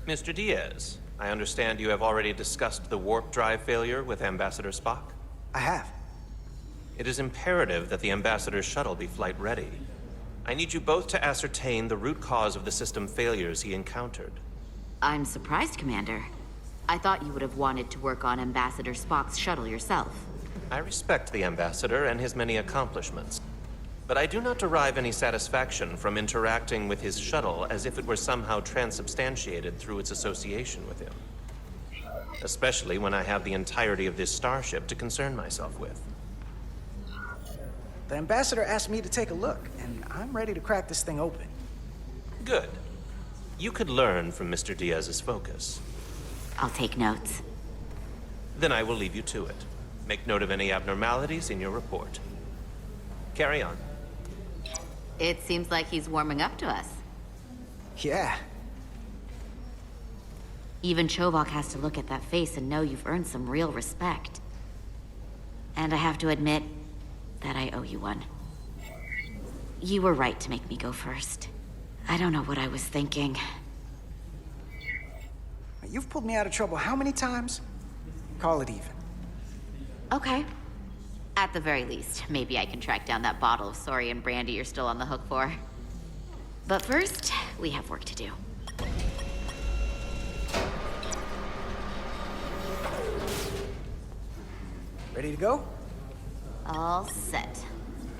Mr. Diaz, I understand you have already discussed the warp drive failure with Ambassador Spock? I have. It is imperative that the Ambassador's shuttle be flight ready. I need you both to ascertain the root cause of the system failures he encountered. I'm surprised, Commander. I thought you would have wanted to work on Ambassador Spock's shuttle yourself. I respect the Ambassador and his many accomplishments, but I do not derive any satisfaction from interacting with his shuttle as if it were somehow transubstantiated through its association with him. Especially when I have the entirety of this starship to concern myself with. The Ambassador asked me to take a look, and I'm ready to crack this thing open. Good. You could learn from Mr. Diaz's focus. I'll take notes. Then I will leave you to it. Make note of any abnormalities in your report. Carry on. It seems like he's warming up to us. Yeah. Even Chovok has to look at that face and know you've earned some real respect. And I have to admit that I owe you one. You were right to make me go first. I don't know what I was thinking. You've pulled me out of trouble how many times? Call it even. Okay. At the very least, maybe I can track down that bottle of Saurian brandy you're still on the hook for. But first, we have work to do. Ready to go? All set.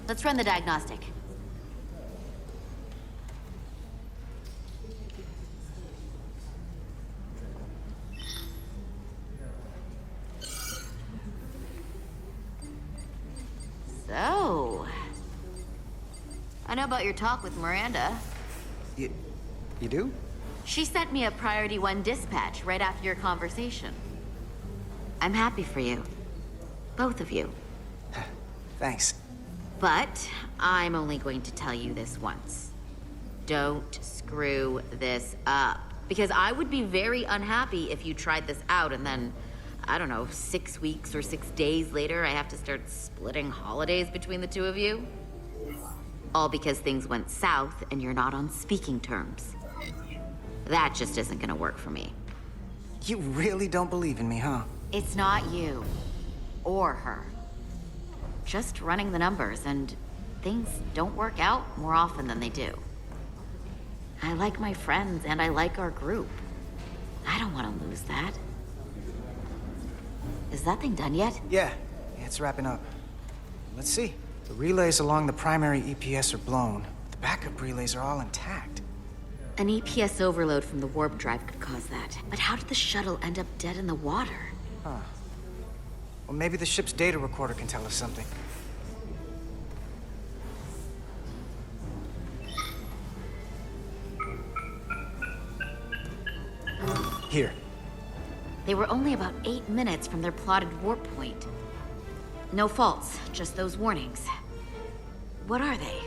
Let's run the diagnostic. So, I know about your talk with Miranda. You do? She sent me a Priority 1 dispatch right after your conversation. I'm happy for you. Both of you. Thanks. But I'm only going to tell you this once. Don't screw this up. Because I would be very unhappy if you tried this out and then, I don't know, 6 weeks or 6 days later, I have to start splitting holidays between the two of you. All because things went south and you're not on speaking terms. That just isn't gonna work for me. You really don't believe in me, huh? It's not you. Or her. Just running the numbers, and things don't work out more often than they do. I like my friends, and I like our group. I don't want to lose that. Is that thing done yet? Yeah, it's wrapping up. Let's see. The relays along the primary EPS are blown. The backup relays are all intact. An EPS overload from the warp drive could cause that. But how did the shuttle end up dead in the water? Huh. Well, maybe the ship's data recorder can tell us something. Here. They were only about 8 minutes from their plotted warp point. No faults, just those warnings. What are they?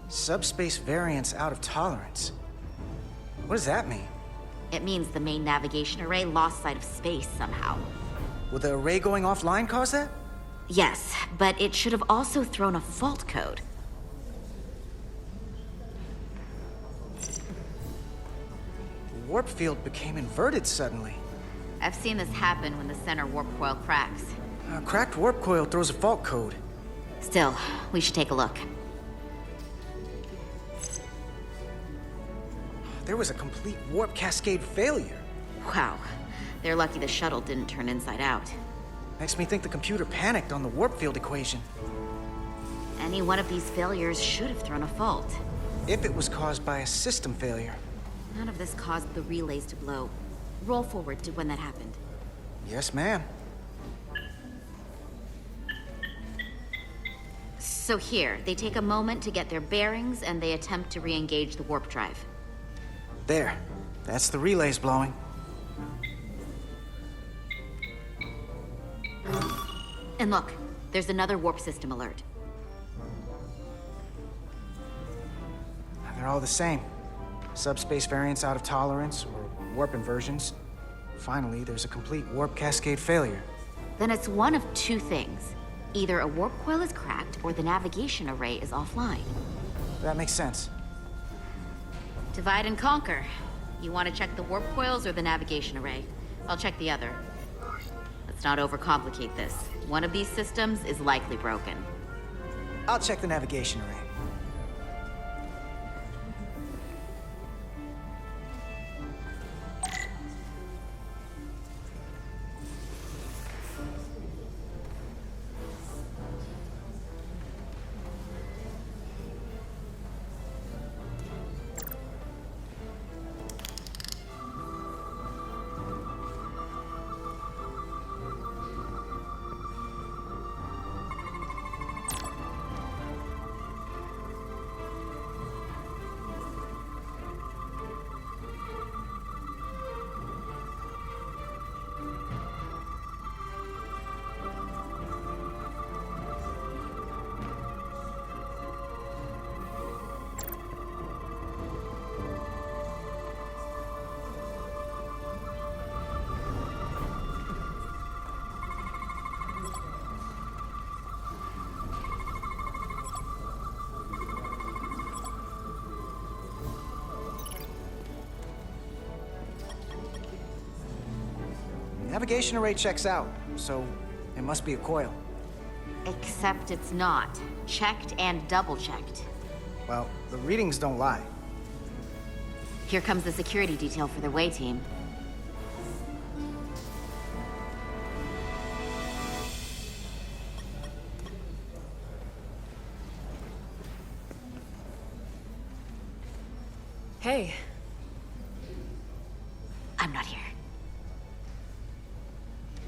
Subspace variance out of tolerance. What does that mean? It means the main navigation array lost sight of space somehow. Will the array going offline cause that? Yes, but it should have also thrown a fault code. The warp field became inverted suddenly. I've seen this happen when the center warp coil cracks. A cracked warp coil throws a fault code. Still, we should take a look. There was a complete warp cascade failure. Wow. They're lucky the shuttle didn't turn inside out. Makes me think the computer panicked on the warp field equation. Any one of these failures should have thrown a fault. If it was caused by a system failure. None of this caused the relays to blow. Roll forward to when that happened. Yes, ma'am. So here, they take a moment to get their bearings and they attempt to re-engage the warp drive. There. That's the relays blowing. And look, there's another warp system alert. They're all the same. Subspace variance out of tolerance, or warp inversions. Finally, there's a complete warp cascade failure. Then it's one of two things. Either a warp coil is cracked or the navigation array is offline. That makes sense. Divide and conquer. You want to check the warp coils or the navigation array? I'll check the other. Let's not overcomplicate this. One of these systems is likely broken. I'll check the navigation array. Navigation array checks out, so it must be a coil. Except it's not. Checked and double-checked. Well, the readings don't lie. Here comes the security detail for the way team. Hey, I'm not here.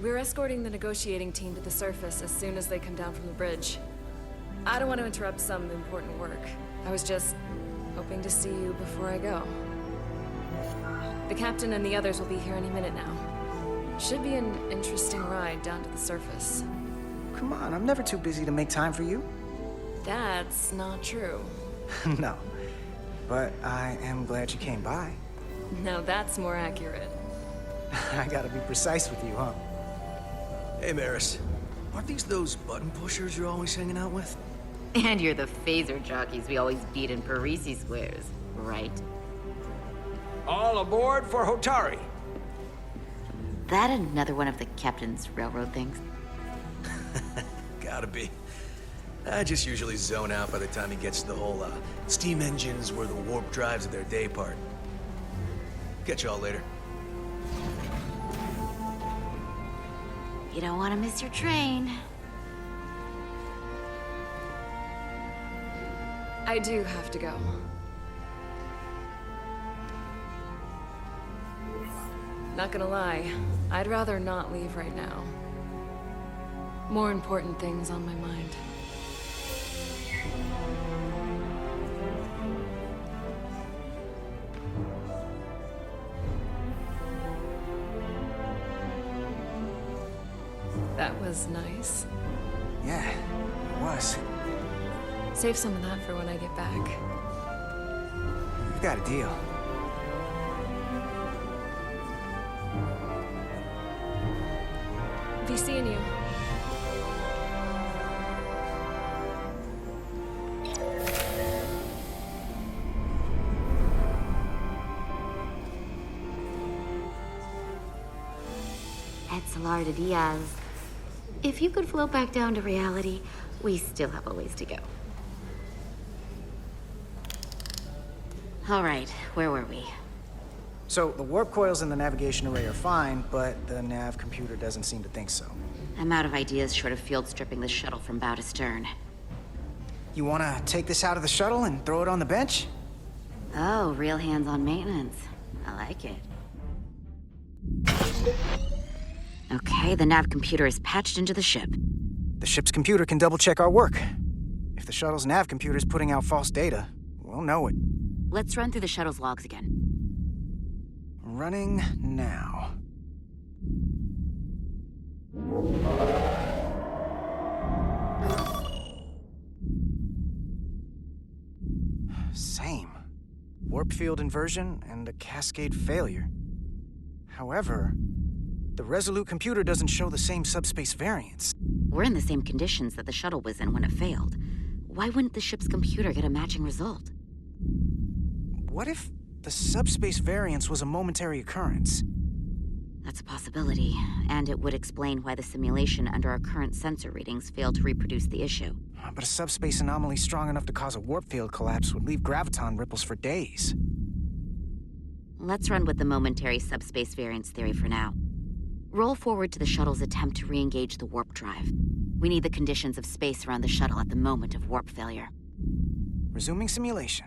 we're escorting the negotiating team to the surface as soon as they come down from the bridge. I don't want to interrupt some important work. I was just hoping to see you before I go. The captain and the others will be here any minute now. Should be an interesting ride down to the surface. Come on, I'm never too busy to make time for you. That's not true. No, but I am glad you came by. Now that's more accurate. I gotta be precise with you, huh? Hey, Maris. Aren't these those button pushers you're always hanging out with? And you're the phaser jockeys we always beat in Parisi squares, right? All aboard for Hotari. That another one of the captain's railroad things? Gotta be. I just usually zone out by the time he gets to the whole, steam engines were the warp drives of their day part. Catch y'all later. You don't want to miss your train. I do have to go. Not gonna lie, I'd rather not leave right now. More important things on my mind. That was nice. Yeah, it was. Save some of that for when I get back. You've got a deal. Be seeing you. Etzelar de Diaz. If you could float back down to reality, we still have a ways to go. All right, where were we? So, the warp coils in the navigation array are fine, but the nav computer doesn't seem to think so. I'm out of ideas short of field stripping this shuttle from bow to stern. You wanna take this out of the shuttle and throw it on the bench? Oh, real hands-on maintenance. I like it. Okay, the nav computer is patched into the ship. The ship's computer can double-check our work. If the shuttle's nav computer is putting out false data, we'll know it. Let's run through the shuttle's logs again. Running now. Same. Warp field inversion and a cascade failure. However, The Resolute computer doesn't show the same subspace variance. We're in the same conditions that the shuttle was in when it failed. Why wouldn't the ship's computer get a matching result? What if the subspace variance was a momentary occurrence? That's a possibility, and it would explain why the simulation under our current sensor readings failed to reproduce the issue. But a subspace anomaly strong enough to cause a warp field collapse would leave graviton ripples for days. Let's run with the momentary subspace variance theory for now. Roll forward to the shuttle's attempt to re-engage the warp drive. We need the conditions of space around the shuttle at the moment of warp failure. Resuming simulation.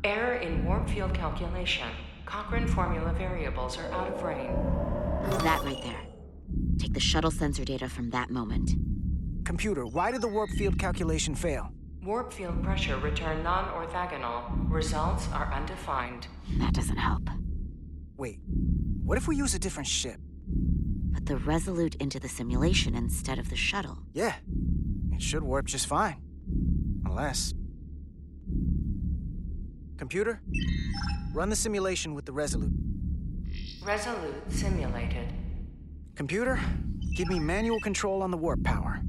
Error in warp field calculation. Cochrane formula variables are out of range. That right there. Take the shuttle sensor data from that moment. Computer, why did the warp field calculation fail? Warp field pressure returned non-orthogonal. Results are undefined. That doesn't help. Wait, what if we use a different ship? Put the Resolute into the simulation instead of the shuttle. Yeah, it should warp just fine. Unless... Computer, run the simulation with the Resolute. Resolute simulated. Computer, give me manual control on the warp power.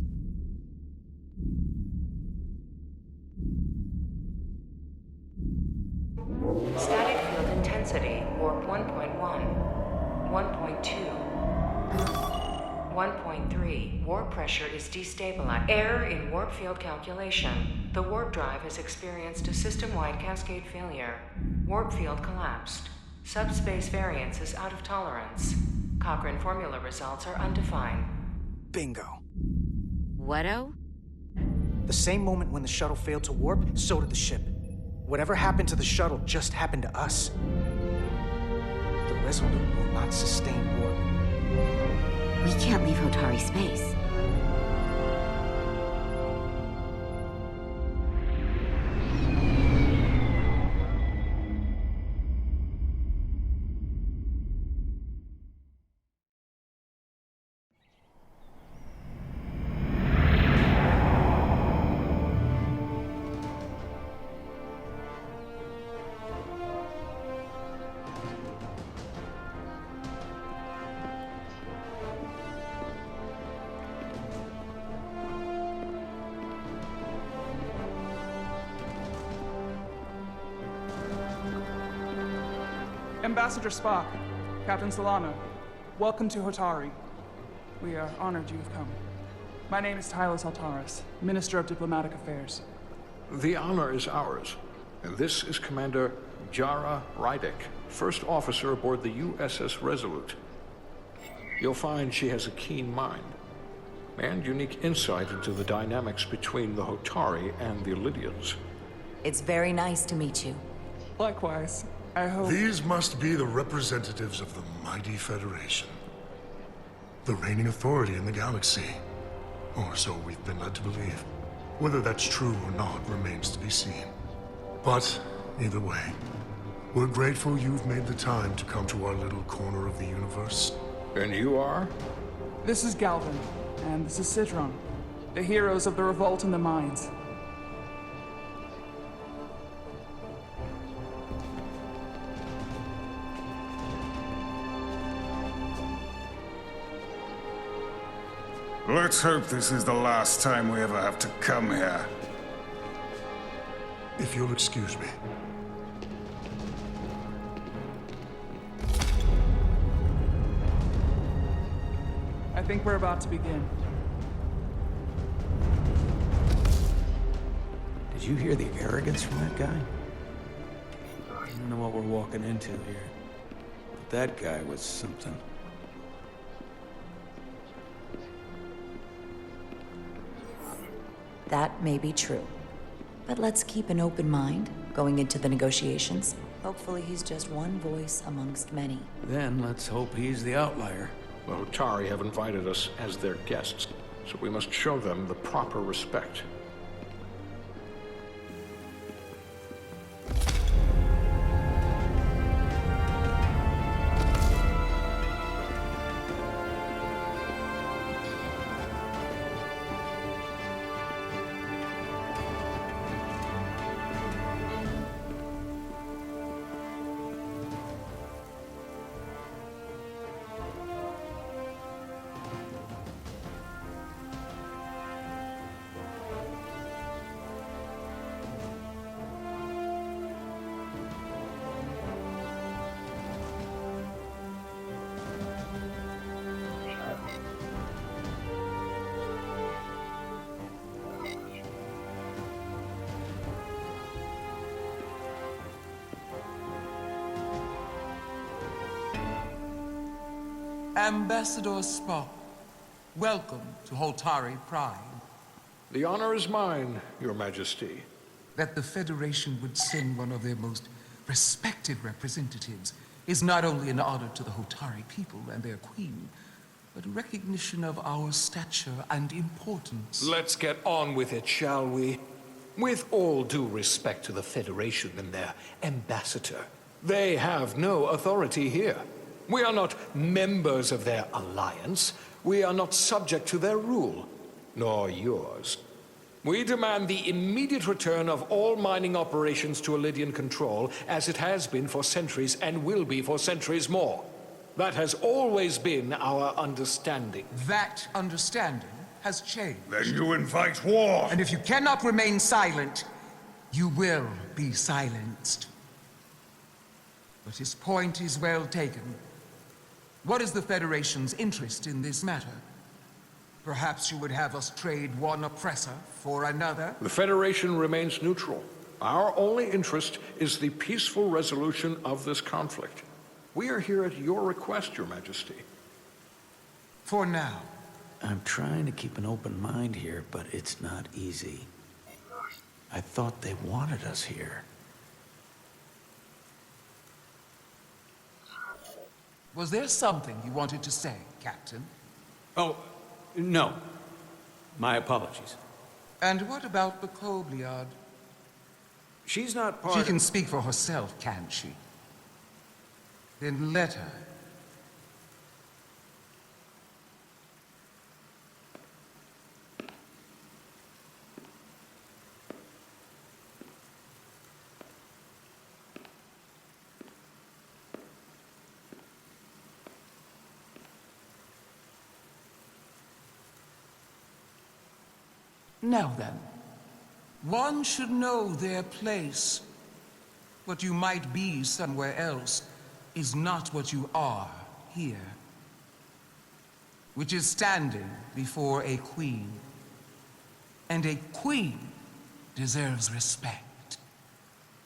Static field intensity, warp 1.1, 1.2, 1.3. Warp pressure is destabilized. Error in warp field calculation. The warp drive has experienced a system-wide cascade failure. Warp field collapsed. Subspace variance is out of tolerance. Cochrane formula results are undefined. Bingo. What-o? The same moment when the shuttle failed to warp, so did the ship. Whatever happened to the shuttle just happened to us. The Resolute will not sustain warp. We can't leave Hotari space. Ambassador Spock, Captain Solano, welcome to Hotari. We are honored you have come. My name is Tylos Altaris, Minister of Diplomatic Affairs. The honor is ours, and this is Commander Jara Rydick, first officer aboard the USS Resolute. You'll find she has a keen mind, and unique insight into the dynamics between the Hotari and the Lydians. It's very nice to meet you. Likewise, I hope... These must be the representatives of the mighty Federation. The reigning authority in the galaxy. Or so we've been led to believe. Whether that's true or not remains to be seen. But, either way, we're grateful you've made the time to come to our little corner of the universe. And you are? This is Galvin, and this is Citron, the heroes of the revolt in the mines. Let's hope this is the last time we ever have to come here. If you'll excuse me. I think we're about to begin. Did you hear the arrogance from that guy? I don't know what we're walking into here, but that guy was something. That may be true. But let's keep an open mind going into the negotiations. Hopefully he's just one voice amongst many. Then let's hope he's the outlier. The Hotari have invited us as their guests, so we must show them the proper respect. Ambassador Spock, welcome to Holtari Prime. The honor is mine, Your Majesty. That the Federation would send one of their most respected representatives is not only an honor to the Holtari people and their queen, but a recognition of our stature and importance. Let's get on with it, shall we? With all due respect to the Federation and their ambassador, they have no authority here. We are not members of their alliance. We are not subject to their rule, nor yours. We demand the immediate return of all mining operations to Elydian control, as it has been for centuries and will be for centuries more. That has always been our understanding. That understanding has changed. Then you invite war! And if you cannot remain silent, you will be silenced. But his point is well taken. What is the Federation's interest in this matter? Perhaps you would have us trade one oppressor for another? The Federation remains neutral. Our only interest is the peaceful resolution of this conflict. We are here at your request, Your Majesty. For now. I'm trying to keep an open mind here, but it's not easy. I thought they wanted us here. Was there something you wanted to say, Captain? Oh, no. My apologies. And what about the Kobliad? She's not part She of... can speak for herself, can't she? Then let her. Now then, one should know their place. What you might be somewhere else is not what you are here. Which is standing before a queen. And a queen deserves respect.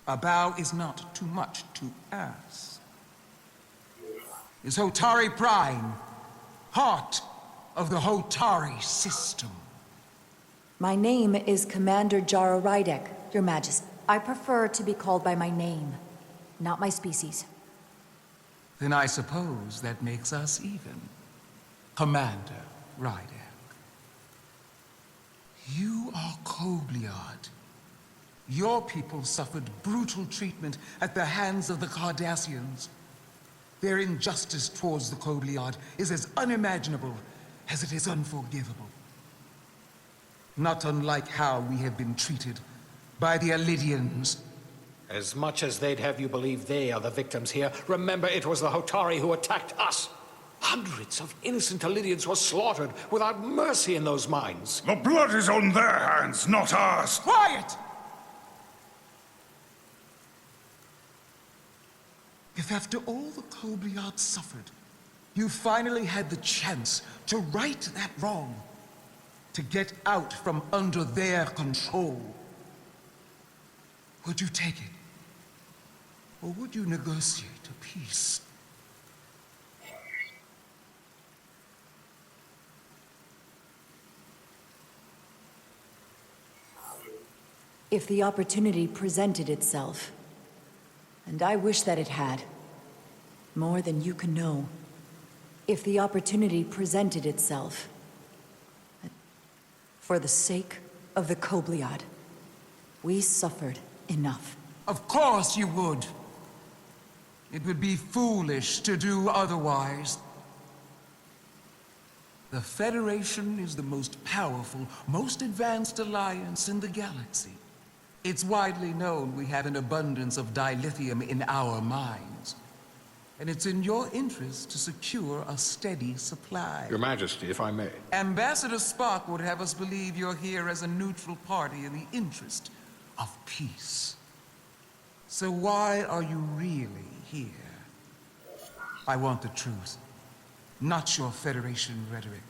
A bow is not too much to ask. Is Hotari Prime, heart of the Hotari system. My name is Commander Jara Rydek, Your Majesty. I prefer to be called by my name, not my species. Then I suppose that makes us even. Commander Rydek. You are Kobliad. Your people suffered brutal treatment at the hands of the Cardassians. Their injustice towards the Kobliad is as unimaginable as it is unforgivable. Not unlike how we have been treated by the Elydians. As much as they'd have you believe they are the victims here, remember it was the Hotari who attacked us. Hundreds of innocent Elydians were slaughtered without mercy in those mines. The blood is on their hands, not ours! Quiet! If after all the Kobliad suffered, you finally had the chance to right that wrong, to get out from under their control, would you take it? Or would you negotiate a peace? If the opportunity presented itself, and I wish that it had, more than you can know, if the opportunity presented itself, for the sake of the Kobliad, we suffered enough. Of course you would. It would be foolish to do otherwise. The Federation is the most powerful, most advanced alliance in the galaxy. It's widely known we have an abundance of dilithium in our mines. And it's in your interest to secure a steady supply. Your Majesty, if I may. Ambassador Spock would have us believe you're here as a neutral party in the interest of peace. So why are you really here? I want the truth, not your Federation rhetoric.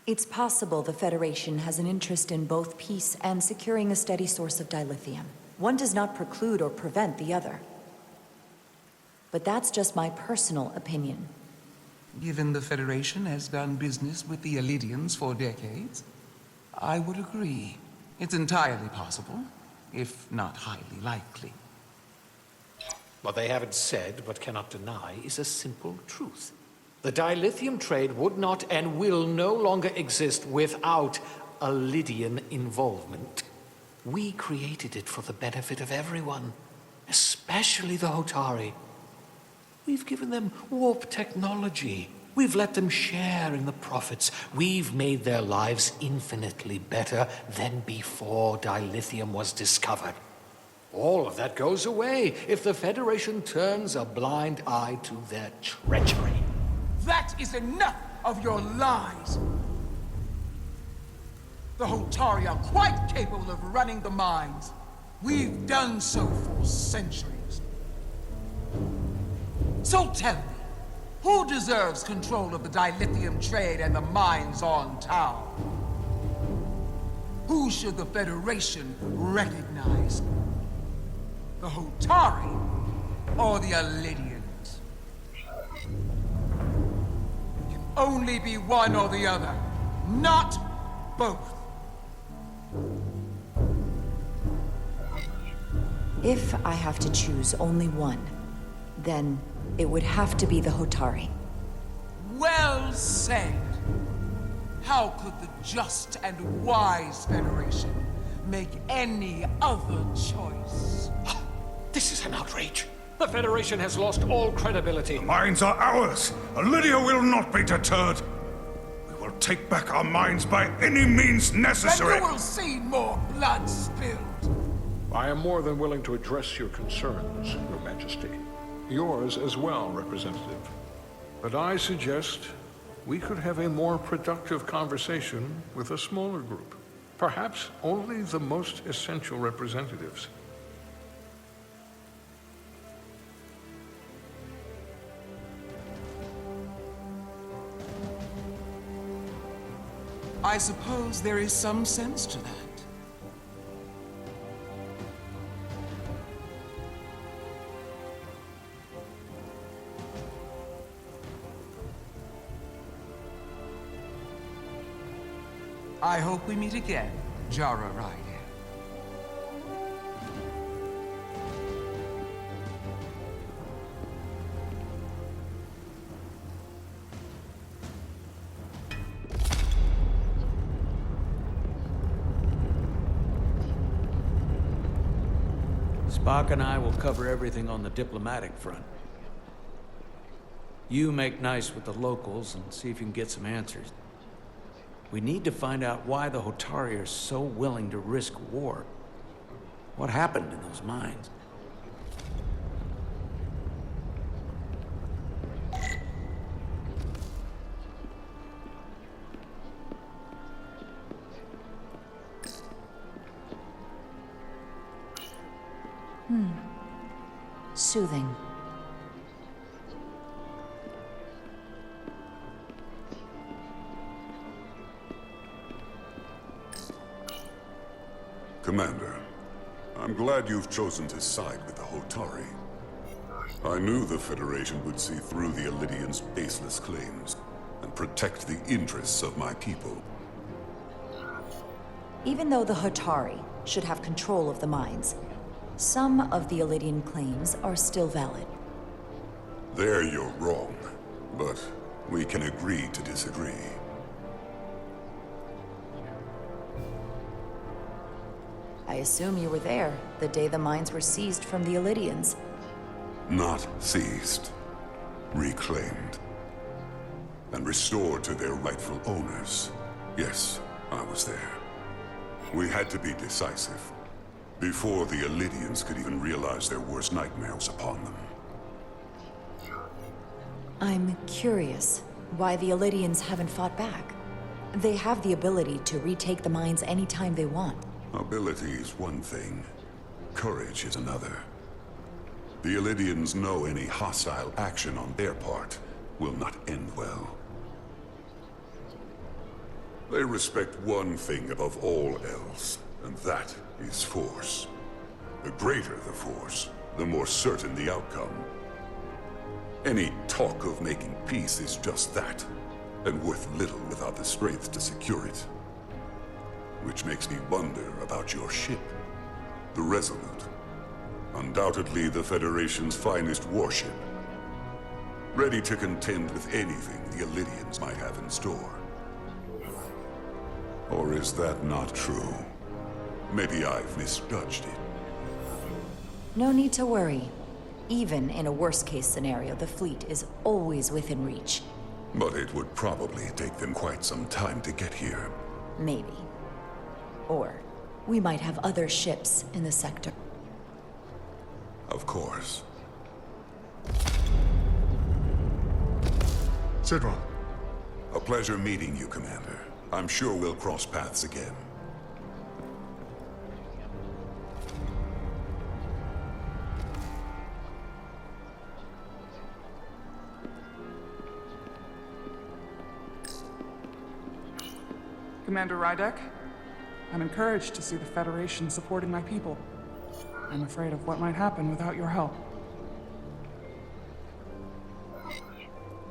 It's possible the Federation has an interest in both peace and securing a steady source of dilithium. One does not preclude or prevent the other. but that's just my personal opinion. Given the Federation has done business with the Elidians for decades, I would agree. It's entirely possible, if not highly likely. What they haven't said, but cannot deny, is a simple truth. The dilithium trade would not and will no longer exist without Elidian involvement. We created it for the benefit of everyone, especially the Hotari. We've given them warp technology. We've let them share in the profits. We've made their lives infinitely better than before dilithium was discovered. All of that goes away if the Federation turns a blind eye to their treachery. That is enough of your lies! The Hotari are quite capable of running the mines. We've done so for centuries. So tell me, who deserves control of the dilithium trade and the mines on Tau? Who should the Federation recognize? The Hotari or the Elidians? It can only be one or the other, not both. If I have to choose only one, then it would have to be the Hotari. Well said. How could the just and wise Federation make any other choice? This is an outrage. The Federation has lost all credibility. The mines are ours. Lydia will not be deterred. We will take back our mines by any means necessary. And you will see more blood spilled. I am more than willing to address your concerns, Your Majesty. Yours as well, Representative. But I suggest we could have a more productive conversation with a smaller group. Perhaps only the most essential representatives. I suppose there is some sense to that. I hope we meet again, Jara Ryder. Spock and I will cover everything on the diplomatic front. You make nice with the locals and see if you can get some answers. We need to find out why the Hotari are so willing to risk war. What happened in those mines? Soothing. Commander, I'm glad you've chosen to side with the Hotari. I knew the Federation would see through the Elidians' baseless claims and protect the interests of my people. Even though the Hotari should have control of the mines, some of the Elidian claims are still valid. There you're wrong, but we can agree to disagree. I assume you were there the day the mines were seized from the Elidians. Not seized. Reclaimed. And restored to their rightful owners. Yes, I was there. We had to be decisive. Before the Elidians could even realize their worst nightmares upon them. I'm curious why the Elidians haven't fought back. They have the ability to retake the mines anytime they want. Ability is one thing. Courage is another. The Elidians know any hostile action on their part will not end well. They respect one thing above all else, and that is force. The greater the force, the more certain the outcome. Any talk of making peace is just that, and worth little without the strength to secure it. Which makes me wonder about your ship, the Resolute. Undoubtedly the Federation's finest warship. Ready to contend with anything the Illydians might have in store. Or is that not true? Maybe I've misjudged it. No need to worry. Even in a worst-case scenario, the fleet is always within reach. But it would probably take them quite some time to get here. Maybe. Or we might have other ships in the sector. Of course. Sidron. A pleasure meeting you, Commander. I'm sure we'll cross paths again. Commander Rydek, I'm encouraged to see the Federation supporting my people. I'm afraid of what might happen without your help.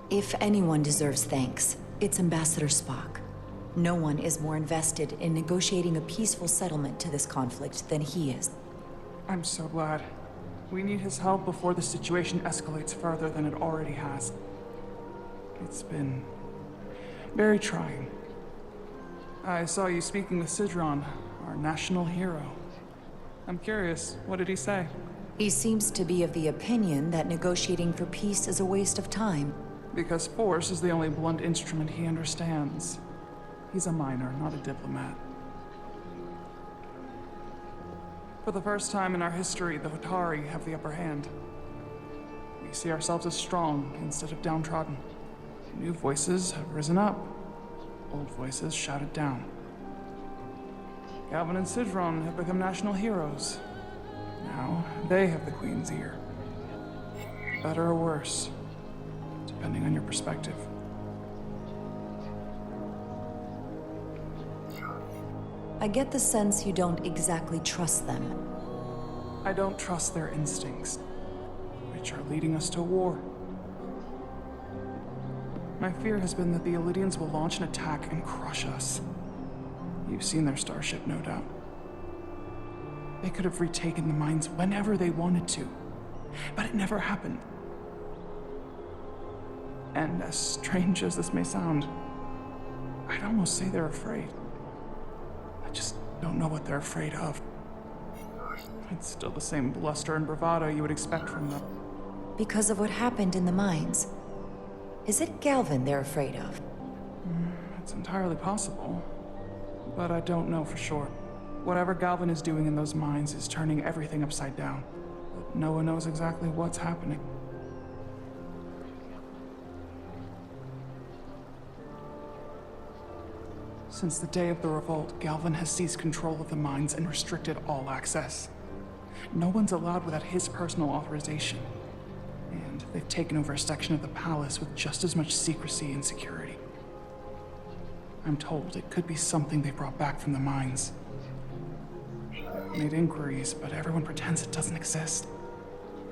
If anyone deserves thanks, it's Ambassador Spock. No one is more invested in negotiating a peaceful settlement to this conflict than he is. I'm so glad. We need his help before the situation escalates further than it already has. It's been very trying. I saw you speaking with Sidron, our national hero. I'm curious, what did he say? He seems to be of the opinion that negotiating for peace is a waste of time. Because force is the only blunt instrument he understands. He's a miner, not a diplomat. For the first time in our history, the Hotari have the upper hand. We see ourselves as strong instead of downtrodden. New voices have risen up. Old voices shouted down. Galvin and Sidron have become national heroes. Now, they have the Queen's ear. Better or worse, depending on your perspective. I get the sense you don't exactly trust them. I don't trust their instincts, which are leading us to war. My fear has been that the Illydians will launch an attack and crush us. You've seen their starship, no doubt. They could have retaken the mines whenever they wanted to, but it never happened. And as strange as this may sound, I'd almost say they're afraid. I just don't know what they're afraid of. It's still the same bluster and bravado you would expect from them. Because of what happened in the mines. Is it Galvin they're afraid of? It's entirely possible, but I don't know for sure. Whatever Galvin is doing in those mines is turning everything upside down, but no one knows exactly what's happening. Since the day of the revolt, Galvin has seized control of the mines and restricted all access. No one's allowed without his personal authorization. And they've taken over a section of the palace with just as much secrecy and security. I'm told it could be something they brought back from the mines. I made inquiries, but everyone pretends it doesn't exist.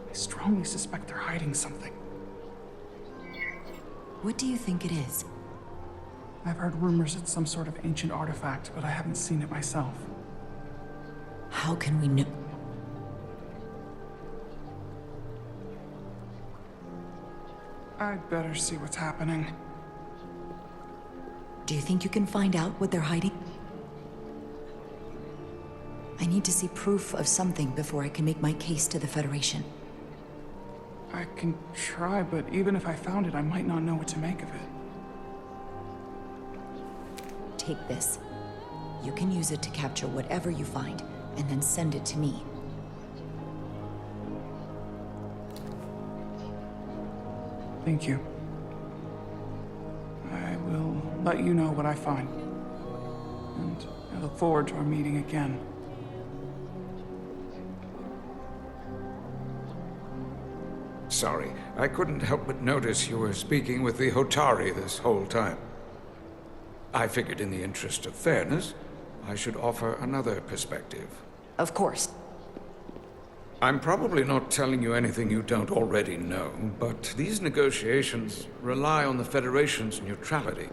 I strongly suspect they're hiding something. What do you think it is? I've heard rumors it's some sort of ancient artifact, but I haven't seen it myself. How can we know? I'd better see what's happening. Do you think you can find out what they're hiding? I need to see proof of something before I can make my case to the Federation. I can try, but even if I found it, I might not know what to make of it. Take this. You can use it to capture whatever you find, and then send it to me. Thank you. I will let you know what I find. And I look forward to our meeting again. Sorry, I couldn't help but notice you were speaking with the Hotari this whole time. I figured in the interest of fairness, I should offer another perspective. Of course. I'm probably not telling you anything you don't already know, but these negotiations rely on the Federation's neutrality,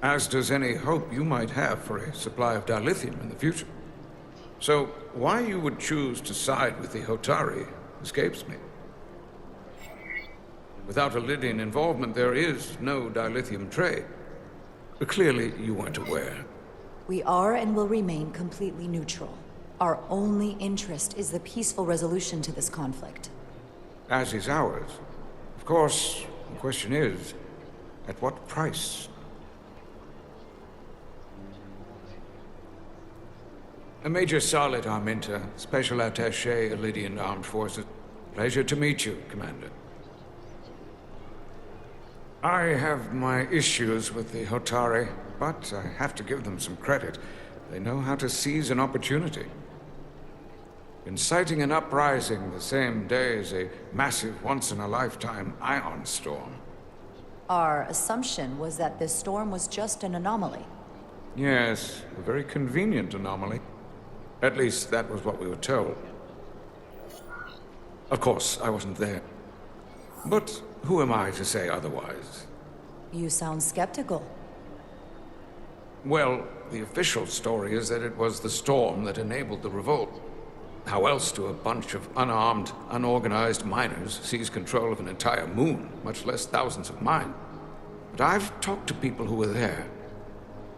as does any hope you might have for a supply of dilithium in the future. So, why you would choose to side with the Hotari escapes me. Without Lydian involvement, there is no dilithium trade. But clearly, you weren't aware. We are and will remain completely neutral. Our only interest is the peaceful resolution to this conflict. As is ours. Of course, the question is, at what price? Major Salit Arminta, Special Attaché, Lydian Armed Forces. Pleasure to meet you, Commander. I have my issues with the Hotari, but I have to give them some credit. They know how to seize an opportunity. Inciting an uprising the same day as a massive, once-in-a-lifetime ion storm. Our assumption was that this storm was just an anomaly. Yes, a very convenient anomaly. At least, that was what we were told. Of course, I wasn't there. But who am I to say otherwise? You sound skeptical. Well, the official story is that it was the storm that enabled the revolt. How else do a bunch of unarmed, unorganized miners seize control of an entire moon, much less thousands of mine? But I've talked to people who were there.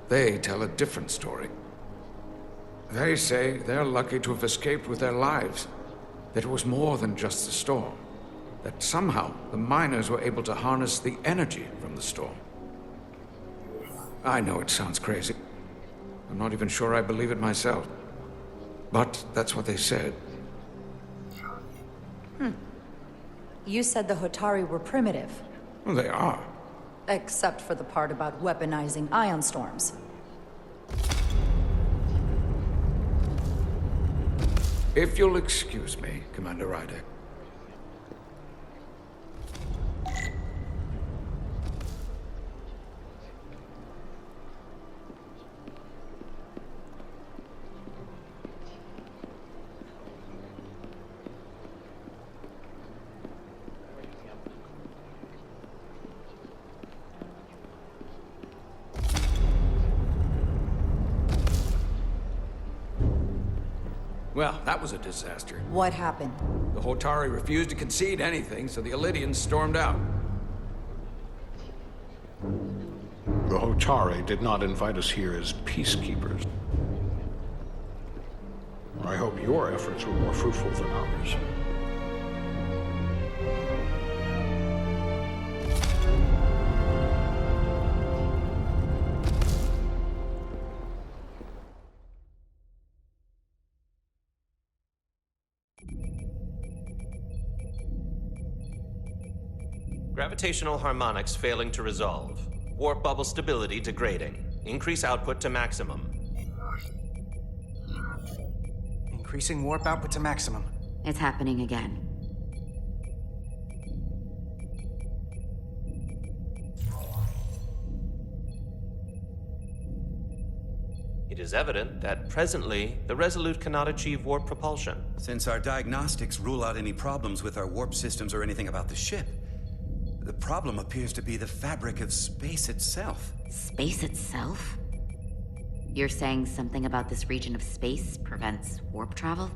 They tell a different story. They say they're lucky to have escaped with their lives. That it was more than just the storm. That somehow the miners were able to harness the energy from the storm. I know it sounds crazy. I'm not even sure I believe it myself. But that's what they said. You said the Hotari were primitive. Well, they are. Except for the part about weaponizing ion storms. If you'll excuse me, Commander Ryder. Well, that was a disaster. What happened? The Hotari refused to concede anything, so the Elydians stormed out. The Hotari did not invite us here as peacekeepers. I hope your efforts were more fruitful than ours. Gravitational harmonics failing to resolve. Warp bubble stability degrading. Increase output to maximum. Increasing warp output to maximum. It's happening again. It is evident that presently, the Resolute cannot achieve warp propulsion. Since our diagnostics rule out any problems with our warp systems or anything about the ship, the problem appears to be the fabric of space itself. Space itself? You're saying something about this region of space prevents warp travel?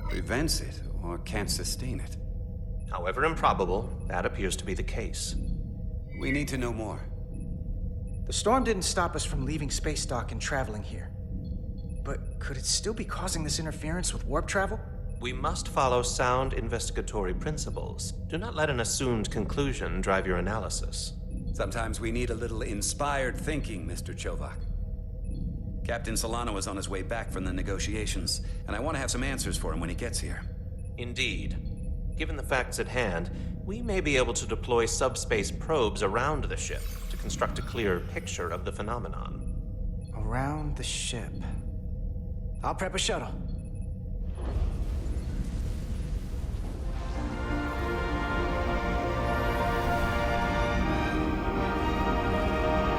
Prevents it, or can't sustain it. However improbable, that appears to be the case. We need to know more. The storm didn't stop us from leaving space dock and traveling here. But could it still be causing this interference with warp travel? We must follow sound investigatory principles. Do not let an assumed conclusion drive your analysis. Sometimes we need a little inspired thinking, Mr. Chovak. Captain Solano is on his way back from the negotiations, and I want to have some answers for him when he gets here. Indeed. Given the facts at hand, we may be able to deploy subspace probes around the ship to construct a clearer picture of the phenomenon. Around the ship. I'll prep a shuttle.